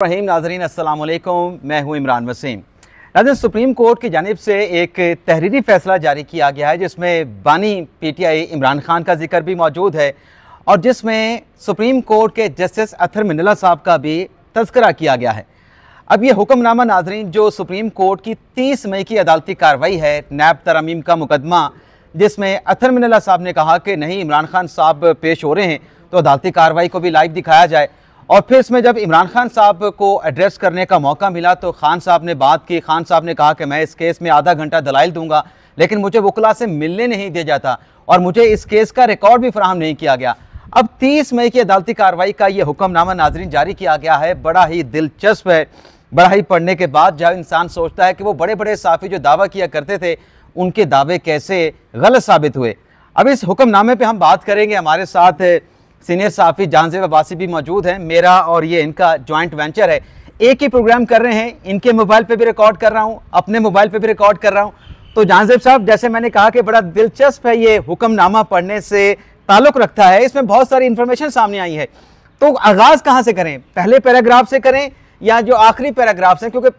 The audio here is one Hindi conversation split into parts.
रहीम नाज़रीन अस्सलाम वालेकुम, मैं हूं इमरान वसीम। नाज़रीन, सुप्रीम कोर्ट की जानिब से एक तहरीरी फ़ैसला जारी किया गया है जिसमें बानी PTI इमरान खान का जिक्र भी मौजूद है और जिसमें सुप्रीम कोर्ट के जस्टिस अतर मिनल्ला साहब का भी तज़किरा किया गया है। अब ये हुक्मनामा नाज़रीन जो सुप्रीम कोर्ट की 30 मई की अदालती कार्रवाई है, नैब तरमीम का मुकदमा, जिसमें अतर मिनल्ला साहब ने कहा कि नहीं इमरान खान साहब पेश हो रहे हैं तो अदालती कार्रवाई को भी लाइव दिखाया जाए। और फिर इसमें जब इमरान खान साहब को एड्रेस करने का मौका मिला तो खान साहब ने बात की। खान साहब ने कहा कि मैं इस केस में आधा घंटा दलाइल दूंगा, लेकिन मुझे वकला से मिलने नहीं दिया जाता और मुझे इस केस का रिकॉर्ड भी फराहम नहीं किया गया। अब 30 मई की अदालती कार्रवाई का ये हुक्मनामा नाजरीन जारी किया गया है। बड़ा ही दिलचस्प है। बड़ा ही पढ़ने के बाद जब इंसान सोचता है कि वो बड़े बड़े साफ़ी जो दावा किया करते थे उनके दावे कैसे गलत साबित हुए। अब इस हुक्मनामे पर हम बात करेंगे। हमारे साथ सीनियर साफ़ी जहांज़ेब अब्बासी भी मौजूद हैं। मेरा और ये इनका जॉइंट वेंचर है, एक ही प्रोग्राम कर रहे हैं। इनके मोबाइल पे भी रिकॉर्ड कर रहा हूँ, अपने मोबाइल पे भी रिकॉर्ड कर रहा हूँ। तो जहांज़ेब साहब, जैसे मैंने कहा कि बड़ा दिलचस्प है, ये हुक्मनामा पढ़ने से ताल्लुक़ रखता है, इसमें बहुत सारी इन्फॉर्मेशन सामने आई है। तो आगाज़ कहाँ से करें? पहले पैराग्राफ से करें या जो आखिरी पैराग्राफ से? क्योंकि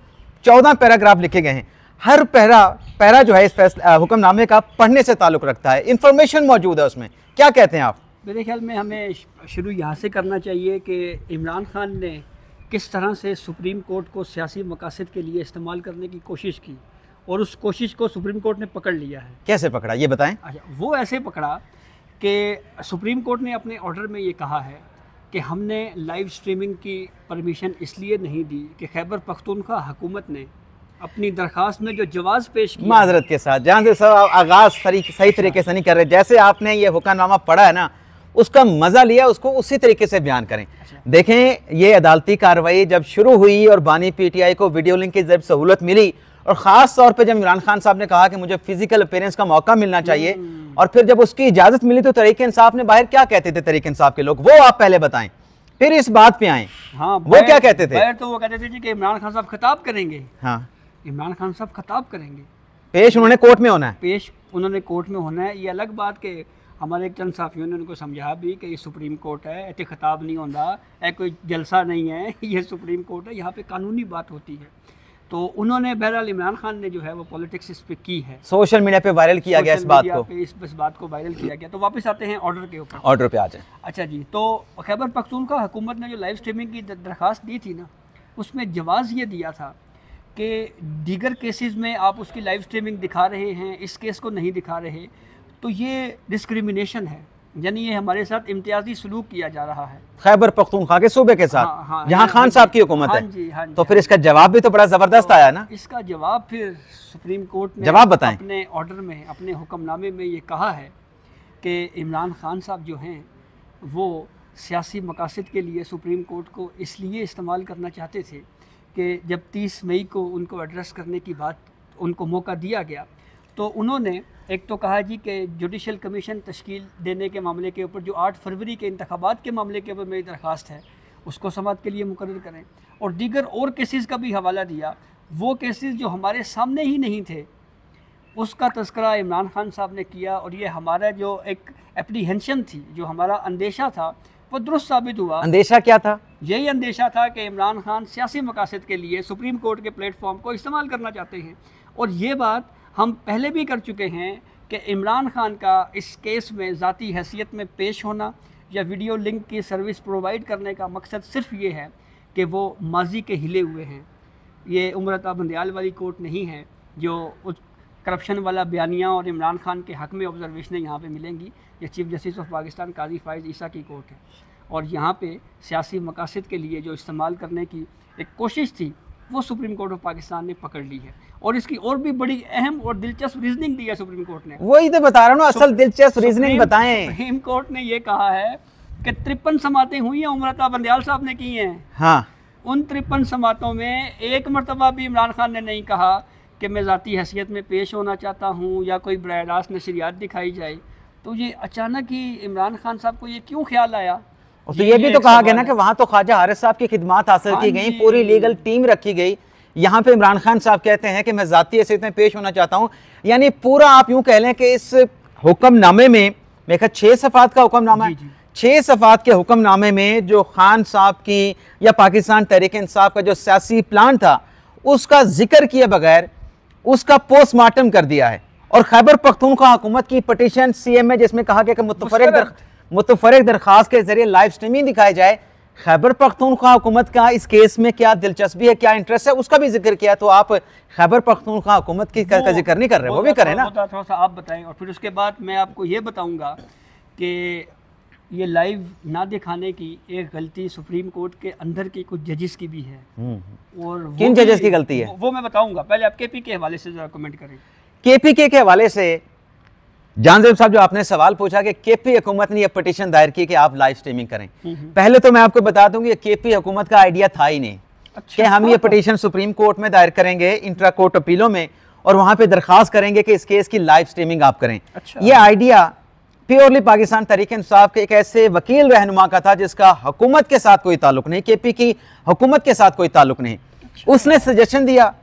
14 पैराग्राफ लिखे गए हैं। हर पैरा जो है इस हुक्मनामे का पढ़ने से ताल्लुक़ रखता है, इन्फॉर्मेशन मौजूद है उसमें। क्या कहते हैं आप? मेरे ख्याल में हमें शुरू यहाँ से करना चाहिए कि इमरान खान ने किस तरह से सुप्रीम कोर्ट को सियासी मकासद के लिए इस्तेमाल करने की कोशिश की और उस कोशिश को सुप्रीम कोर्ट ने पकड़ लिया है। कैसे पकड़ा, ये बताएं। अच्छा, वो ऐसे पकड़ा कि सुप्रीम कोर्ट ने अपने ऑर्डर में ये कहा है कि हमने लाइव स्ट्रीमिंग की परमिशन इसलिए नहीं दी कि खैबर पख्तूनख्वा हुकूमत ने अपनी दरख्वास्त में जो जवाब पेश किया। माजरत के साथ जहां से आगाज़ सही तरीके से नहीं कर रहे। जैसे आपने ये हुक्मनामा पढ़ा है ना, उसका मज़ा लिया, उसको उसी तरीके से बयान करें। देखें, ये अदालती कार्रवाई जब शुरू हुई और बानी PTI को वीडियो लिंक की जब सहूलत मिली और ख़ास तौर पे जब इमरान खान साहब ने कहा कि मुझे फिजिकल अपीयरेंस का मौका मिलना चाहिए और फिर जब उसकी इजाज़त मिली तो तहरीक इंसाफ ने बाहर क्या कहते थे? तहरीक इंसाफ के लोग, वो आप पहले बताएं, फिर इस बात पे आए। हाँ, वो क्या कहते थे? तो वो कहते थे जी कि इमरान खान साहब खिताब करेंगे। हाँ, इमरान खान साहब खिताब करेंगे, पेश उन्होंने कोर्ट में होना है। पेश उन्होंने कोर्ट में होना है। ये अलग बात के हमारे एक चंद साफियों ने उनको समझा भी कि ये सुप्रीम कोर्ट है, इतने खिताब नहीं होता है, कोई जलसा नहीं है, ये सुप्रीम कोर्ट है, यहाँ पे कानूनी बात होती है। तो उन्होंने बहरहाल इमरान खान ने जो है वो पॉलिटिक्स इस पे की है, सोशल मीडिया पे वायरल किया गया इस बात को, इस बात को वायरल किया गया। तो वापस आते हैं ऑर्डर के ऊपर। ऑर्डर पे आ जाए। अच्छा जी, तो खैबर पख्तूनख्वा हुकूमत ने जो लाइव स्ट्रीमिंग की दरख्वास्त दी थी ना, उसमें जवाब ये दिया था कि दीगर केसेस में आप उसकी लाइव स्ट्रीमिंग दिखा रहे हैं, इस केस को नहीं दिखा रहे, तो ये डिस्क्रिमिनेशन है, यानी ये हमारे साथ इम्तियाजी सलूक किया जा रहा है खैबर पख्तूनख्वा के सूबे के साथ। हाँ, जहाँ खान साहब की हुकूमत है। हाँ जी, हाँ जी, तो फिर इसका जवाब भी तो बड़ा ज़बरदस्त आया ना। इसका जवाब फिर सुप्रीम कोर्ट ने जवाब बताएं। अपने ऑर्डर में, अपने हुक्मनामे में ये कहा है कि इमरान खान साहब जो हैं वो सियासी मकासद के लिए सुप्रीम कोर्ट को इसलिए इस्तेमाल करना चाहते थे कि जब 30 मई को उनको एड्रेस करने की बात, उनको मौका दिया गया, तो उन्होंने एक तो कहा जी कि जुडिशल कमीशन तश्कील देने के मामले के ऊपर जो 8 फरवरी के इंतखाबात के मामले के ऊपर मेरी दरख्वास्त है उसको समाअत के लिए मुकर्रर करें, और दीगर और केसेस का भी हवाला दिया। वो केसेस जो हमारे सामने ही नहीं थे उसका तज़किरा इमरान खान साहब ने किया, और ये हमारा जो एक एप्रीहेंशन थी, जो हमारा अंदेशा था, वो दुरुस्त साबित हुआ। अंदेशा क्या था? यही अंदेशा था कि इमरान खान सियासी मकासद के लिए सुप्रीम कोर्ट के प्लेटफॉर्म को इस्तेमाल करना चाहते हैं। और ये बात हम पहले भी कर चुके हैं कि इमरान खान का इस केस में ज़ाती हैसियत में पेश होना या वीडियो लिंक की सर्विस प्रोवाइड करने का मकसद सिर्फ ये है कि वो माजी के हिले हुए हैं। ये उम्रता बंदयाल वाली कोर्ट नहीं है जो करप्शन वाला बयानिया और इमरान खान के हक़ में ऑब्जर्वेशनें यहाँ पे मिलेंगी। ये चीफ़ जस्टिस ऑफ पाकिस्तान काजी फ़ाइज़ ईसा की कोर्ट है, और यहाँ पे सियासी मकासद के लिए जो इस्तेमाल करने की एक कोशिश थी वो सुप्रीम कोर्ट ऑफ पाकिस्तान ने पकड़ ली है। और इसकी और भी बड़ी अहम और दिलचस्प रीजनिंग दी है सुप्रीम कोर्ट ने। वही तो बता रहा हूँ, असल दिलचस्प रीजनिंग बताएं। सुप्रीम कोर्ट ने ये कहा है कि 53 समातें हुई हैं, उमरता बंदयाल साहब ने की हैं। हाँ, उन 53 समातों में एक मरतबा भी इमरान खान ने नहीं कहा कि मैं ज़ाती हैसियत में पेश होना चाहता हूँ या कोई बराह रास्त नशरियात दिखाई जाए। तो ये अचानक ही इमरान खान साहब को ये क्यों ख्याल आया? तो ये भी तो कहा गया ना कि वहाँ तो ख्वाजा हारिस साहब की खिदमात हासिल की गई, पूरी लीगल टीम रखी गई। यहाँ पे इमरान खान साहब कहते हैं कि मैं ज़ाती हैसियत में पेश होना चाहता हूँ। यानी पूरा आप यूँ कह लें कि इस हुक्मनामे में मेरे ख्याल 6 सफ़ात का हुक्मनामा है, 6 सफ़ात के हुक्मनामे में जो खान साहब की या पाकिस्तान तहरीक इंसाफ का जो सियासी प्लान था उसका जिक्र किए बगैर उसका पोस्टमार्टम कर दिया है। और खैबर पख्तूनख्वा हुकूमत की पटिशन सीएम में जिसमें कहा गया कि मुतफरक दरखास्त के जरिए लाइव स्ट्रीमिंग दिखाई जाए। खैबर पख्तूनख्वा हुकूमत का इस केस में क्या दिलचस्पी है, क्या इंटरेस्ट है, उसका भी जिक्र किया। तो आप खैबर पख्तूनख्वा हुकूमत की का जिक्र नहीं कर रहे, वो भी करें ना। थोड़ा सा आप बताएं और फिर उसके बाद मैं आपको ये बताऊंगा कि ये लाइव ना दिखाने की एक गलती सुप्रीम कोर्ट के अंदर की कुछ जजेस की भी है। और किन जजेस की गलती है वो मैं बताऊंगा। पहले आप केपी के हवाले से जरा कमेंट करें। केपीके के हवाले से जानजेब साहब, जो आपने सवाल पूछा कि केपी हुकूमत ने यह पटिशन दायर की कि आप लाइव स्ट्रीमिंग करें, पहले तो मैं आपको बता दूं कि केपी हुकूमत का आइडिया था ही नहीं कि हम ये पटिशन सुप्रीम कोर्ट में दायर करेंगे, इंट्रा कोर्ट अपीलों में, और वहां पे दरखास्त करेंगे कि इस केस की लाइव स्ट्रीमिंग आप करें। ये आइडिया प्योरली पाकिस्तान तहरीक इंसाफ के एक ऐसे वकील रहनुमा का था जिसका हुकूमत के साथ कोई ताल्लुक नहीं, केपी की हुकूमत के साथ कोई ताल्लुक नहीं। उसने सजेशन दिया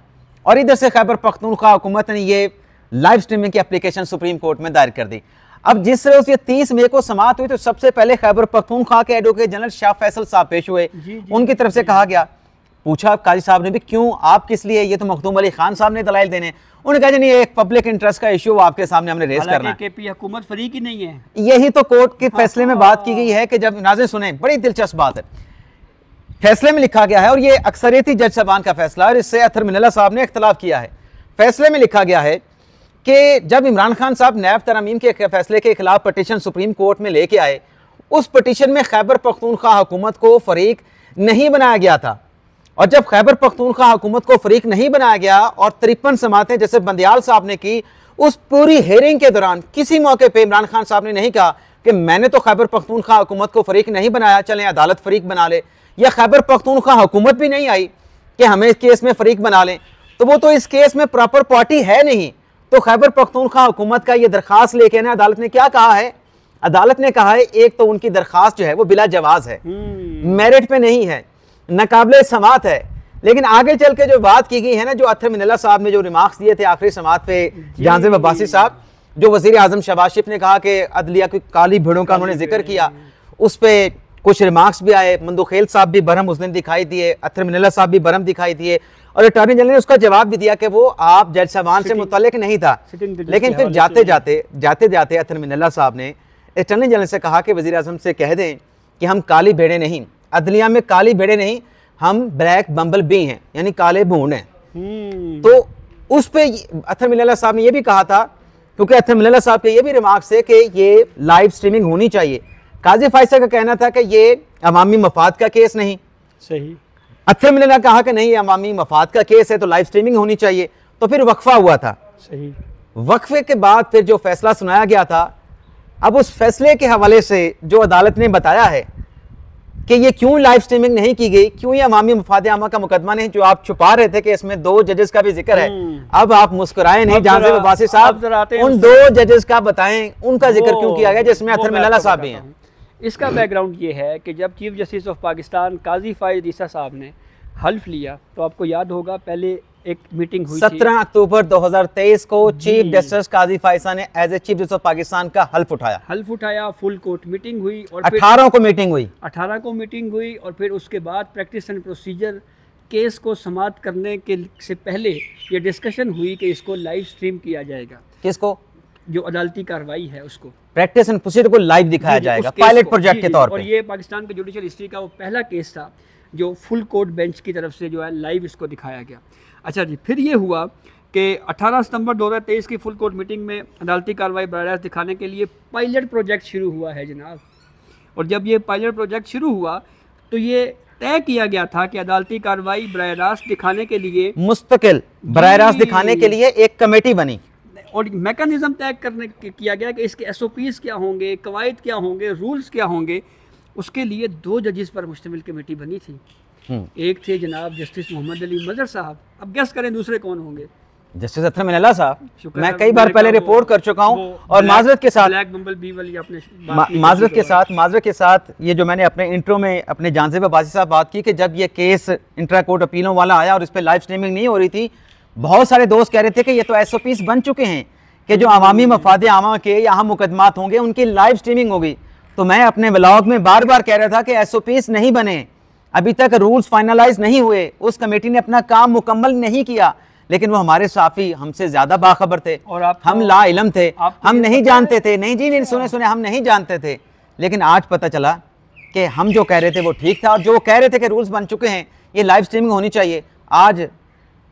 और इधर से खैबर पख्तूनख्वा हुकूमत ने ये लाइव स्ट्रीमिंग की एप्लीकेशन सुप्रीम कोर्ट में दायर कर दी। अब जिस रोज ये 30 मई को समाअत हुई तो सबसे पहले खैबर पख्तूनख्वा के एडवोकेट जनरल शाह फैसल साहब पेश हुए। उनकी तरफ से कहा गया, पूछा काजी साहब ने भी, क्यों, आप किस लिए, ये तो मखदूम अली खान साहब ने दलाइल देने। उन्होंने कहा नहीं, एक पब्लिक इंटरेस्ट का इशू आपके सामने हमने रेज करना है। केपी हुकूमत फरीक ही नहीं है। यही तो कोर्ट के फैसले में बात की गई है कि जब नाज़रीन सुने, बड़ी दिलचस्प बात है, फैसले में लिखा गया है और ये अक्सरियती जज साहबान का फैसला है और इससे अतर मिनल्ला साहब ने इख्तलाफ किया है। फैसले में लिखा गया है कि जब इमरान खान साहब नैब तरमीम के फैसले के खिलाफ पटिशन सुप्रीम कोर्ट में लेके आए, उस पटिशन में खैबर पख्तूनख्वा हुकूमत को फरीक नहीं बनाया गया था। और जब खैबर पख्तूनख्वा हुकूमत को फरीक नहीं बनाया गया और 53 समातें जैसे बंदियाल साहब ने की, उस पूरी हेयरिंग के दौरान किसी मौके पर इमरान खान साहब ने नहीं कहा कि मैंने तो खैबर पख्तूनख्वा हुकूमत को फरीक नहीं बनाया, चलें अदालत फरीक बना ले, या खैबर पख्तूनख्वा हुकूमत भी नहीं आई कि हमें इस केस में फरीक बना लें, तो वो तो इस केस में प्रॉपर पार्टी है नहीं। तो खैबर पख्तूनख्वा हुकूमत का ये दरखास्त लेके ना अदालत ने क्या कहा है, अदालत ने कहा है एक तो उनकी दरखास्त जो है वो बिला जवाज है, मेरिट पे नहीं है, नाकाबिले समात है। लेकिन आगे चल के जो बात की गई है ना, जो अतर मिनल्ला साहब ने जो रिमार्क्स दिए थे आखिरी समात पे, जानजेब अब्बासी साहब, जो वजीर आजम शहबाज शरीफ ने कहा कि अदलिया की काली भेड़ों का उन्होंने जिक्र किया, उस पर कुछ रिमार्क्स भी आए। मंदुखेल साहब भी बरहम उस दिन दिखाई दिए, अतर मिनल्ला साहब भी बरहम दिखाई दिए, और अटॉर्नी जनरल ने उसका जवाब भी दिया कि वो आप जज साहबान से मुतल्लिक नहीं था। लेकिन फिर जाते जाते अतर मिनल्ला साहब ने अटॉर्नी जनरल से कहा कि वजीर आजम से कह दें कि हम काली भेड़े नहीं, अदलिया में काली भेड़े नहीं, हम ब्लैक बम्बल बी हैं, यानी काले भूंड हैं। तो उस पर अतर मिनल्ला साहब ने यह भी कहा था, क्योंकि अतर मिनल्ला साहब के ये भी रिमार्क्स थे कि ये लाइव स्ट्रीमिंग होनी चाहिए। काजी फायसा का कहना था कि ये अवामी मफाद का केस नहीं, सही। अतर मिनल्ला ने कहा कि नहीं, ये अवामी मफाद का केस है तो लाइव स्ट्रीमिंग होनी चाहिए। तो फिर वक्फा हुआ था, सही। वक्फे के बाद फिर जो फैसला सुनाया गया था, अब उस फैसले के हवाले से जो अदालत ने बताया है कि ये क्यों लाइव स्ट्रीमिंग नहीं की गई, क्यों ये अवामी मफाद आमा का मुकदमा नहीं, जो आप छुपा रहे थे कि इसमें 2 जजेस का भी जिक्र है। अब आप मुस्कुराए नहीं जानजेब अब्बासी साहब, उन 2 जजेस का बताएं, उनका जिक्र क्यों किया गया जिसमें अतर मिनल्ला साहब भी हैं। इसका बैकग्राउंड ये है कि जब चीफ जस्टिस ऑफ पाकिस्तान काजी फायद ईसा साहब ने हल्फ लिया, तो आपको याद होगा पहले एक मीटिंग हुई 17 अक्टूबर 2023 को चीफ जस्टिस काजी फायसा ने as a chief justice of Pakistan का हल्फ उठाया। फुल कोर्ट मीटिंग हुई और 18 को मीटिंग हुई और फिर उसके बाद प्रैक्टिस एंड प्रोसीजर केस को समाप्त करने के से पहले ये डिस्कशन हुई कि इसको लाइव स्ट्रीम किया जाएगा। किसको? जो अदालती कार्रवाई है उसको, प्रैक्टिस एंड प्रोसीजर को लाइव दिखाया जाएगा पायलट प्रोजेक्ट के तौर पे। और ये पाकिस्तान के जुडिशियल हिस्ट्री का वो पहला केस था जो फुल कोर्ट बेंच की तरफ से जो है लाइव इसको दिखाया गया। अच्छा जी, फिर ये हुआ कि 18 सितंबर 2023 की फुल कोर्ट मीटिंग में अदालती कार्रवाई बराह रास्त दिखाने के लिए पायलट प्रोजेक्ट शुरू हुआ है जनाब। और जब ये पायलट प्रोजेक्ट शुरू हुआ तो ये तय किया गया था कि अदालती कार्रवाई बराह रास्त दिखाने के लिए मुस्तकिल बराह रास्त दिखाने के लिए एक कमेटी बनी और मैकेनिज्म तय किया गया कि इसके SOPs क्या होंगे, कवायद क्या होंगे, रूल्स क्या होंगे। उसके लिए 2 जजेस पर मुश्तमिल कमेटी बनी थी। एक थे जनाब जस्टिस मोहम्मद अली मजहर साहब, अब गेस करें दूसरे कौन होंगे? जस्टिस अतर मिनल्ला साहब। मैं कई बार पहले रिपोर्ट कर चुका हूं और माजरत के साथ माजरत के साथ ये जो मैंने अपने इंट्रो में अपने जानजेब अब्बासी साहब बात की कि जब ये केस इंट्रा कोर्ट अपीलों वाला आया और इस पर लाइव स्ट्रीमिंग नहीं हो रही थी, बहुत सारे दोस्त कह रहे थे कि ये तो SOPs बन चुके हैं कि जो अवामी मफाद आमा के यहाँ मुकदमात होंगे उनकी लाइव स्ट्रीमिंग होगी। तो मैं अपने व्लॉग में बार बार कह रहा था कि एसओपीस नहीं बने, अभी तक रूल्स फाइनलाइज नहीं हुए, उस कमेटी ने अपना काम मुकम्मल नहीं किया, लेकिन वो हमारे साफी हमसे ज्यादा बाखबर थे और आप हम ला इलम थे, हम नहीं पता जानते थे। नहीं जी, नहीं, सुने हम नहीं जानते थे, लेकिन आज पता चला कि हम जो कह रहे थे वो ठीक था, और जो कह रहे थे कि रूल्स बन चुके हैं, ये लाइव स्ट्रीमिंग होनी चाहिए, आज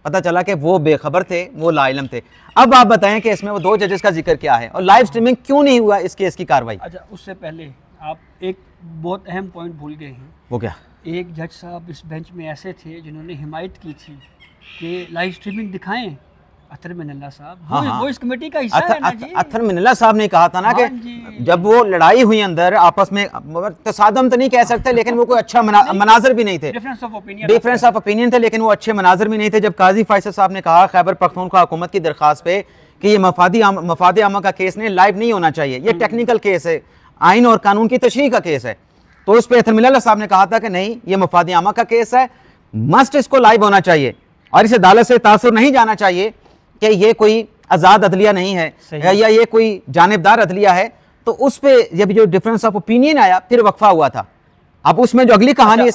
पता चला कि वो बेखबर थे, वो लाइलम थे। अब आप बताएं कि इसमें वो 2 जजेस का जिक्र क्या है और लाइव स्ट्रीमिंग क्यों नहीं हुआ इस केस की कार्रवाई। अच्छा, उससे पहले आप एक बहुत अहम पॉइंट भूल गए हैं। वो क्या? एक जज साहब इस बेंच में ऐसे थे जिन्होंने हिमायत की थी कि लाइव स्ट्रीमिंग दिखाएं, अतर मिनल्ला साहब। वो इस कमेटी का हिस्सा है ना जी। अतर मिनल्ला साहब ने कहा था ना कि जी। जब वो लड़ाई हुई अंदर आपस में, तसादम तो नहीं कह सकते, लेकिन वो कोई अच्छा मनाजर भी नहीं थे, डिफरेंस ऑफ ओपिनियन थे, लेकिन वो अच्छे मनाजर भी नहीं थे। जब काजी फैसल साहब ने कहा खैबर पख्तूनख्वा हुकूमत की दरखास्त पे कि ये मफाद आमा का केस नहीं, लाइव नहीं होना चाहिए, ये टेक्निकल केस है, आइन और कानून की तशरीह का केस है, तो उस पर अतर मिनल्ला साहब ने कहा था कि नहीं, ये मफाद आमा का केस है, मस्ट इसको लाइव होना चाहिए और इस अदालत से तासुर नहीं जाना चाहिए कि ये कोई आज़ाद अदलिया नहीं है या ये कोई जानिबदार अदलिया है। तो उस पे जब जो डिफरेंस ऑफ ओपिनियन आया, फिर वक्फा हुआ था। अब उसमें जो अगली कहानी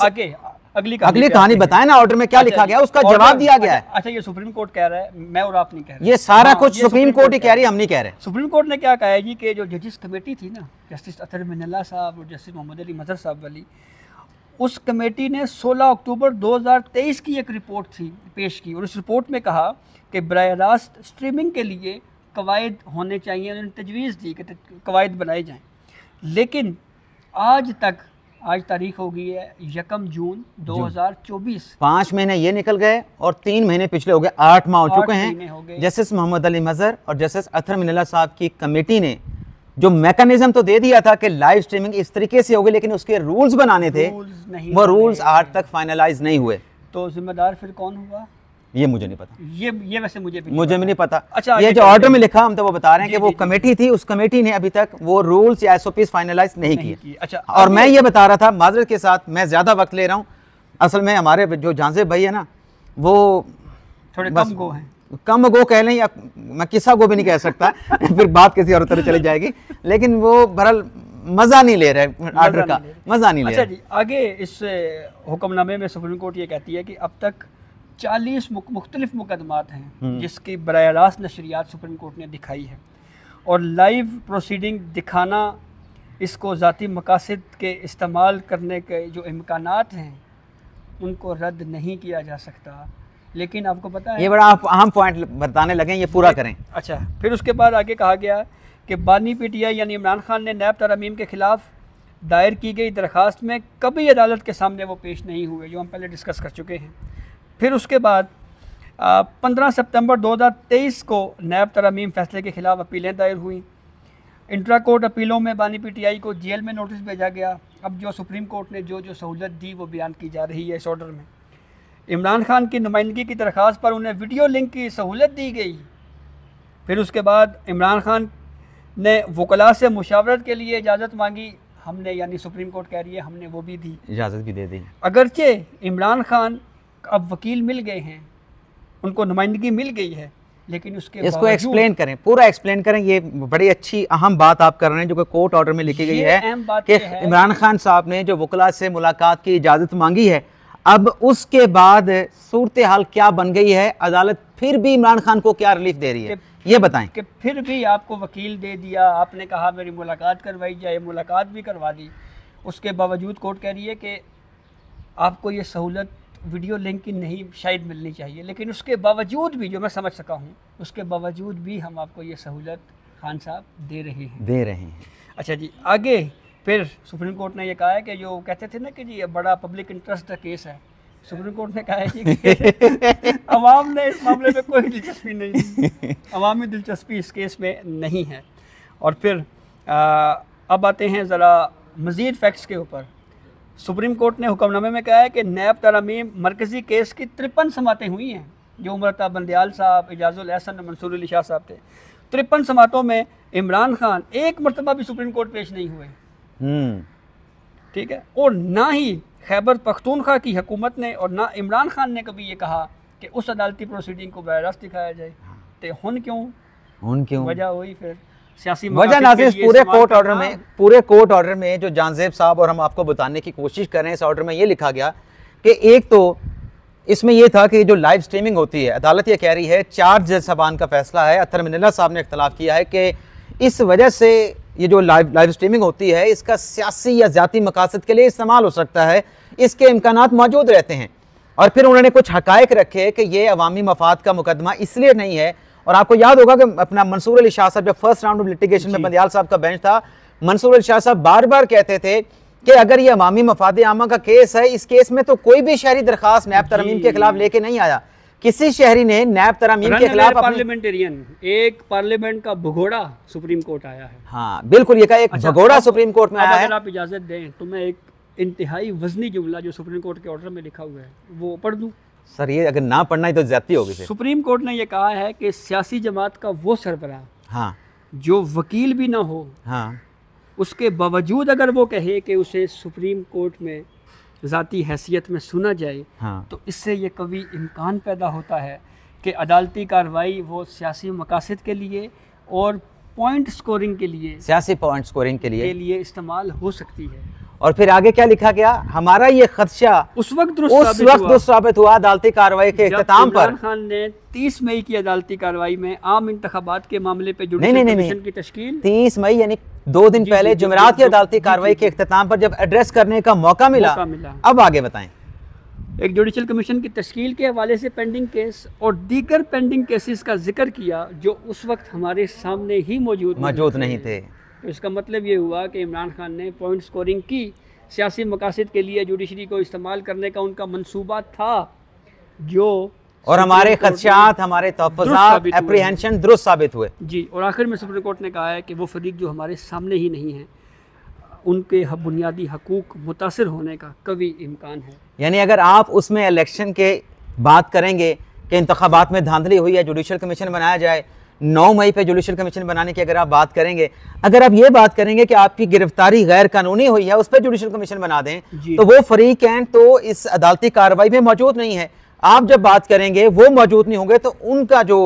अगली कहानी बताएं ना, ऑर्डर में क्या लिखा गया, उसका जवाब दिया गया है। अच्छा, ये सुप्रीम कोर्ट कह रहा है, मैं और आप नहीं कह रहे, ये सारा कुछ सुप्रीम कोर्ट ही कह रही है, हम नहीं कह रहे। सुप्रीम कोर्ट ने क्या कहा है जी कि जो जजिस कमेटी थी ना, जस्टिस अतर मिनल्ला साहब और जस्टिस मोहम्मद अली मजहर साहब वाली, उस कमेटी ने 16 अक्टूबर 2023 की एक रिपोर्ट थी पेश की, और उस रिपोर्ट में कहा कि बराह रास्त स्ट्रीमिंग के लिए कवायद होने चाहिए, उन्होंने तजवीज़ दी कि कवायद बनाए जाएं। लेकिन आज तारीख हो गई है 1 जून 2024, 5 महीने ये निकल गए और 3 महीने पिछले हो गए, 8 माह हो चुके हैं। जस्टिस मोहम्मद अली मजहर और जस्टिस अतर मिनल्ला साहब की कमेटी ने जो मैकेनिज्म तो दे दिया था कि लाइव स्ट्रीमिंग इस तरीके से होगी, लेकिन उसके रूल्स बनाने थे, वो रूल्स आज तक फाइनलाइज नहीं हुए। तो जिम्मेदार फिर कौन हुआ, ये मुझे नहीं पता। ये वैसे मुझे भी नहीं पता। अच्छा, ये जो ऑर्डर में लिखा, हम तो वो बता रहे हैं कि वो कमेटी थी, उस कमेटी ने अभी तक वो रूल्स या एसओपीस फाइनलाइज नहीं किए। अच्छा, और मैं ये बता रहा था, माजरत के साथ मैं ज्यादा वक्त ले रहा हूँ, असल में हमारे जो झांसे भाई है ना, वो थोड़े कम गो हैं, कम गो कह लें, या मैं किसा गो भी नहीं कह सकता फिर बात किसी और तरह चली जाएगी, लेकिन वो बहरहाल मजा नहीं ले रहे ऑर्डर का, मजा नहीं ले रहे। अच्छा जी, आगे इस हुक्मनामे में सुप्रीम कोर्ट ये कहती है कि अब तक 40 मुख्तलिफ मुकदमात हैं जिसकी बराह रास्त नशरियात सुप्रीम कोर्ट ने दिखाई है, और लाइव प्रोसीडिंग दिखाना, इसको ज़ाती मकासद के इस्तेमाल करने के जो इम्कानात हैं उनको रद्द नहीं किया जा सकता। लेकिन आपको पता है, ये बड़ा आप अहम पॉइंट बताने लगे, ये पूरा करें। अच्छा, फिर उसके बाद आगे कहा गया कि बानी पीटीआई यानी इमरान खान ने नैब तरमीम के खिलाफ दायर की गई दरखास्त में कभी अदालत के सामने वो पेश नहीं हुए, जो हम पहले डिस्कस कर चुके हैं। फिर उसके बाद 15 सितंबर 2023 को नैब तरमीम फैसले के खिलाफ अपीलें दायर हुई। इंट्रा कोर्ट अपीलों में बानी पीटीआई को जेल में नोटिस भेजा गया। अब जो सुप्रीम कोर्ट ने जो सहूलत दी वो बयान की जा रही है इस ऑर्डर में। इमरान खान की नुमाइंदगी की दरख्वास्त पर उन्हें वीडियो लिंक की सहूलत दी गई। फिर उसके बाद इमरान खान ने वकला से मुशावरत के लिए इजाज़त मांगी, हमने यानी सुप्रीम कोर्ट कह रही है हमने वो भी दी, इजाज़त भी दे दी। अगरचे इमरान खान अब वकील मिल गए हैं, उनको नुमाइंदगी मिल गई है, लेकिन उसके इसको एक्सप्लेन करें, पूरा एक्सप्लेन करें। ये बड़ी अच्छी अहम बात आप कर रहे हैं जो कि कोर्ट ऑर्डर में लिखी गई है कि इमरान खान साहब ने जो वकला से मुलाकात की इजाज़त मांगी है, अब उसके बाद सूरत हाल क्या बन गई है, अदालत फिर भी इमरान खान को क्या रिलीफ दे रही है, ये बताएं। कि फिर भी आपको वकील दे दिया, आपने कहा मेरी मुलाकात करवाई जाए, मुलाकात भी करवा दी, उसके बावजूद कोर्ट कह रही है कि आपको ये सहूलत वीडियो लिंक की नहीं शायद मिलनी चाहिए, लेकिन उसके बावजूद भी, जो मैं समझ सका हूँ, उसके बावजूद भी हम आपको ये सहूलत खान साहब दे रहे हैं। अच्छा जी, आगे फिर सुप्रीम कोर्ट ने ये कहा है कि जो कहते थे ना कि जी बड़ा पब्लिक इंटरेस्ट का केस है, सुप्रीम कोर्ट ने कहा है कि अवाम ने इस मामले में कोई दिलचस्पी नहीं दी, अवामी दिलचस्पी इस केस में नहीं है। और फिर अब आते हैं ज़रा मज़ीद फैक्ट्स के ऊपर। सुप्रीम कोर्ट ने हुक्मनामे में कहा है कि नैब तरमीम मरकज़ी केस की 53 समातें हुई हैं, जो उमरता बंदयाल साहब, एजाजुल एहसन, मंसूर अली शाह साहब थे। 53 समातों में इमरान खान एक मरतबा भी सुप्रीम कोर्ट पेश नहीं हुए, ठीक है, और ना ही खैबर पख्तूनख्वा की हुकूमत ने और ना इमरान खान ने कभी ये कहा कि उस अदालती प्रोसीडिंग को बराह रास्त दिखाया जाए। तो हुन क्यों वजह हुई फिर सियासी वजह मकासद नाज़रीन के लिए पूरे इस्तेमाल कोर्ट ऑर्डर करना। में, पूरे कोर्ट ऑर्डर में जो जानजेब साहब और हम आपको बताने की कोशिश कर रहे हैं, इस ऑर्डर में ये लिखा गया कि एक तो इसमें यह था कि जो लाइव स्ट्रीमिंग होती है, अदालत ये कह रही है, 4 जज साहबान का फैसला है, अतर मिनल्ला साहब ने इख्तलाफ किया है कि इस वजह से ये जो लाइव स्ट्रीमिंग होती है इसका सियासी या ज़ाती मकासद के लिए इस्तेमाल हो सकता है, इसके इम्कानात मौजूद रहते हैं। और फिर उन्होंने कुछ हकायक रखे कि ये अवामी मफाद का मुकदमा इसलिए नहीं है। और आपको याद होगा कि अपना मंसूर अली शाह साहब जब फर्स्ट राउंड ऑफ लिटिगेशन में बंदियाल साहब का बेंच था, मंसूर अली शाह साहब बार बार कहते थे कि अगर ये अवामी मफाद आमा का केस है, इस केस में तो कोई भी शहरी दरखास्त नैब तरमीम के खिलाफ लेके नहीं आया। किसी शहरी ने नैब तरमीम के खिलाफ पार्लियामेंटेरियन एक पार्लियामेंट का भगोड़ा सुप्रीम कोर्ट आया है। हाँ बिल्कुल, ये का एक भगोड़ा सुप्रीम कोर्ट में आया है। अगर आप इजाजत दें तो मैं एक इंतहाई वजनी जुमला जो सुप्रीम कोर्ट के ऑर्डर में लिखा हुआ है वो पढ़ दूं। सर ये अगर ना पढ़ना ही तो ज्यादती होगी। सुप्रीम कोर्ट ने ये कहा है कि सियासी जमात का वो सरबराह, हाँ, जो वकील भी ना हो, हाँ, उसके बावजूद अगर वो कहे कि उसे सुप्रीम कोर्ट में ज़ाती हैसियत में सुना जाए, हाँ, तो इससे ये कभी इम्कान पैदा होता है कि अदालती कार्रवाई वो सियासी मकासद के लिए और पॉइंट स्कोरिंग के लिए, सियासी पॉइंट स्कोरिंग के लिए इस्तेमाल हो सकती है। और फिर आगे क्या लिखा गया, हमारा ये खदशा उस वक्त दुरुस्त साबित हुआ अदालती कार्रवाई के इख्तिताम पर। इमरान खान ने 30 मई की अदालती कार्रवाई में आम इंतखाबात के मामले पे जुडिशल कमीशन की तश्कील, 30 मई यानी 2 दिन पहले जुमेरात की अदालती कार्रवाई के इख्तिताम पर जब एड्रेस करने का मौका मिला। अब आगे बताएं। एक जुडिशल कमीशन की तश्कील के हवाले से पेंडिंग केस और दीगर पेंडिंग केसेस का जिक्र किया जो उस वक्त हमारे सामने ही मौजूद नहीं थे। तो इसका मतलब ये हुआ कि इमरान खान ने पॉइंट स्कोरिंग की, सियासी मकासद के लिए जुडिशरी को इस्तेमाल करने का उनका मंसूबा था, जो और हमारे खदशात, हमारे तहफ़्फ़ुज़ात, एप्रीहेंशन दुरुस्त साबित हुए। जी, और आखिर में सुप्रीम कोर्ट ने कहा है कि वो फरीक जो हमारे सामने ही नहीं है, उनके बुनियादी हकूक़ मुतासिर होने का कभी इम्कान है। यानी अगर आप उसमें इलेक्शन के बात करेंगे कि इंतखाबात में धांधली हुई है, जुडिशल कमीशन बनाया जाए, 9 मई पे जुडिशल कमीशन बनाने की अगर आप बात करेंगे, अगर आप ये बात करेंगे कि आपकी गिरफ्तारी गैर कानूनी हुई है, उस पर जुडिशल कमीशन बना दें, तो वो फरीकैन तो इस अदालती कार्रवाई में मौजूद नहीं है। आप जब बात करेंगे वो मौजूद नहीं होंगे तो उनका जो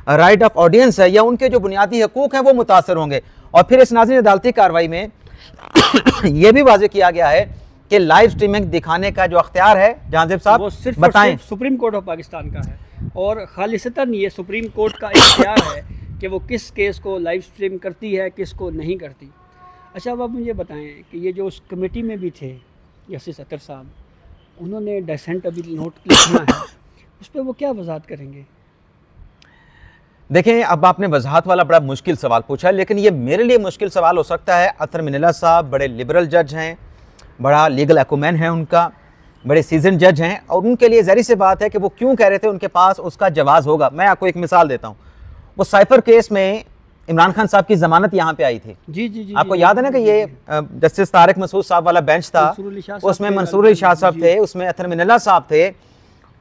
राइट ऑफ ऑडियंस है या उनके जो बुनियादी हकूक़ हैं वो मुतासर होंगे। और फिर इस नाज़रीन अदालती कार्रवाई में यह भी वाज़ेह किया गया है कि लाइव स्ट्रीमिंग दिखाने का जो अख्तियार है, जानजेब साहब सिर्फ बताएं। सुप्रीम कोर्ट ऑफ पाकिस्तान का है और खालिसतन ये सुप्रीम कोर्ट का इख्तियार है कि वो किस केस को लाइव स्ट्रीम करती है, किस को नहीं करती। अच्छा, अब आप मुझे बताएं कि ये जो उस कमेटी में भी थे जस्टिस अतर साहब, उन्होंने डिसेंट अभी नोट लिखना है, उस पर वो क्या वजाहत करेंगे? देखें, अब आपने वजाहत वाला बड़ा मुश्किल सवाल पूछा है, लेकिन ये मेरे लिए मुश्किल सवाल हो सकता है। अतर मिनल्ला साहब बड़े लिबरल जज हैं, बड़ा लीगल एक्यूमेन है उनका, बड़े सीजन जज हैं, और उनके लिए ज़ाहिर सी बात है कि वो क्यों कह रहे थे, उनके पास उसका जवाब होगा। मैं आपको एक मिसाल देता हूँ। वो साइफर केस में इमरान खान साहब की ज़मानत यहाँ पे आई थी। जी, आपको याद है ना कि ये जस्टिस तारिक मसूद साहब वाला बेंच था, उसमें मंसूर अली शाह साहब थे, उसमें अतर मिनल्ला साहब थे।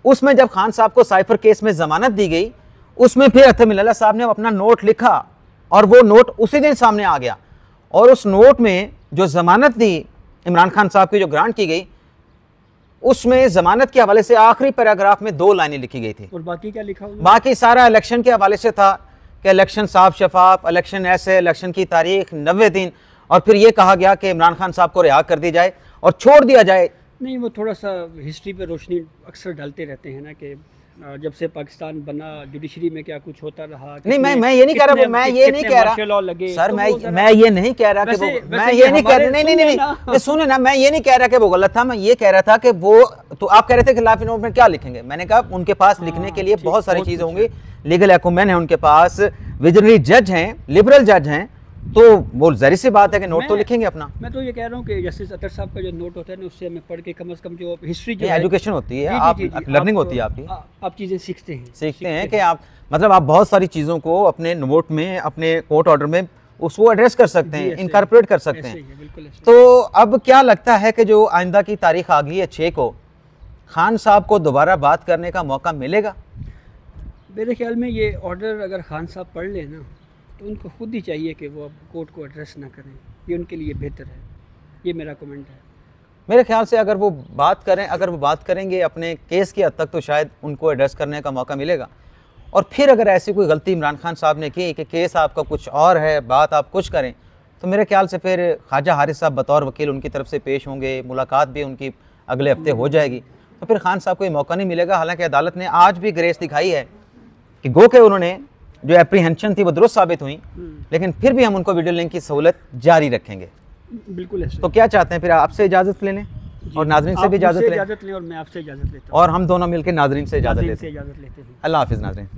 उसमें जब खान साहब को साइफर केस में ज़मानत दी गई, उसमें फिर अतर मिनल्ला साहब ने अपना नोट लिखा और वो नोट उसी दिन सामने आ गया। और उस नोट में जो ज़मानत दी इमरान खान साहब की, जो ग्रांट की गई, उसमें ज़मानत के हवाले से आखिरी पैराग्राफ में 2 लाइनें लिखी गई थी। और बाकी क्या लिखा हुआ? बाकी सारा इलेक्शन के हवाले से था कि इलेक्शन साफ शफाफ, इलेक्शन ऐसे, इलेक्शन की तारीख 90 दिन, और फिर ये कहा गया कि इमरान खान साहब को रिहा कर दी जाए और छोड़ दिया जाए। नहीं, वो थोड़ा सा हिस्ट्री पे रोशनी अक्सर डालते रहते हैं ना कि जब से पाकिस्तान बना जुडिशरी में क्या कुछ होता रहा। नहीं, मैं ये नहीं कह रहा, मैं ये नहीं कह रहा सर, मैं ये नहीं कह रहा कि वो, मैं ये नहीं कह रहा, नहीं, सुने ना, मैं ये नहीं कह रहा कि वो गलत था। मैं ये कह रहा था कि वो, तो आप कह रहे थे खिलाफी नोट में क्या लिखेंगे, मैंने कहा उनके पास लिखने के लिए बहुत सारी चीजें होंगी, लीगल एक्यूमेन है उनके पास, विजनरी जज हैं, लिबरल जज हैं, तो वो ज़ाहिर सी बात है कि नोट तो लिखेंगे अपना। मैं तो ये कह रहा हूँ कि जस्टिस अतर साहब का जो नोट होता है ना, उससे हमें पढ़ के कम से कम जो हिस्ट्री जो एजुकेशन होती है, आप लर्निंग होती है आपकी, आप चीज़ें सीखते हैं कि आप मतलब आप बहुत सारी चीज़ों को अपने नोट में, अपने कोर्ट ऑर्डर में उसको एड्रेस कर सकते हैं, इनकॉर्पोरेट कर सकते हैं। तो अब क्या लगता है कि जो आइंदा की तारीख आ गई है 6 को, खान साहब को दोबारा बात करने का मौका मिलेगा? मेरे ख्याल में ये ऑर्डर अगर खान साहब पढ़ लें ना, तो उनको खुद ही चाहिए कि वो अब कोर्ट को एड्रेस ना करें, ये उनके लिए बेहतर है। ये मेरा कमेंट है। मेरे ख्याल से अगर वो बात करें, अगर वो बात करेंगे अपने केस की हद तक, तो शायद उनको एड्रेस करने का मौका मिलेगा। और फिर अगर ऐसी कोई गलती इमरान खान साहब ने की कि केस आपका कुछ और है, बात आप कुछ करें, तो मेरे ख्याल से फिर ख्वाजा हारिस साहब बतौर वकील उनकी तरफ से पेश होंगे, मुलाकात भी उनकी अगले हफ्ते हो जाएगी, तो फिर खान साहब को ये मौका नहीं मिलेगा। हालांकि अदालत ने आज भी ग्रेस दिखाई है कि गो के उन्होंने जो एप्रीहेंशन थी वो दुरुस्त साबित हुई, लेकिन फिर भी हम उनको वीडियो लिंक की सहूलत जारी रखेंगे। बिल्कुल ऐसे। तो क्या चाहते हैं फिर आपसे इजाज़त ले लें और नाजरीन से भी इजाज़त लें और मैं आपसे इजाज़त लेता हूँ और हम दोनों मिलकर नाजरीन से इजाज़त लेते हैं। हैं। अल्लाह हाफिज़ नाजरीन।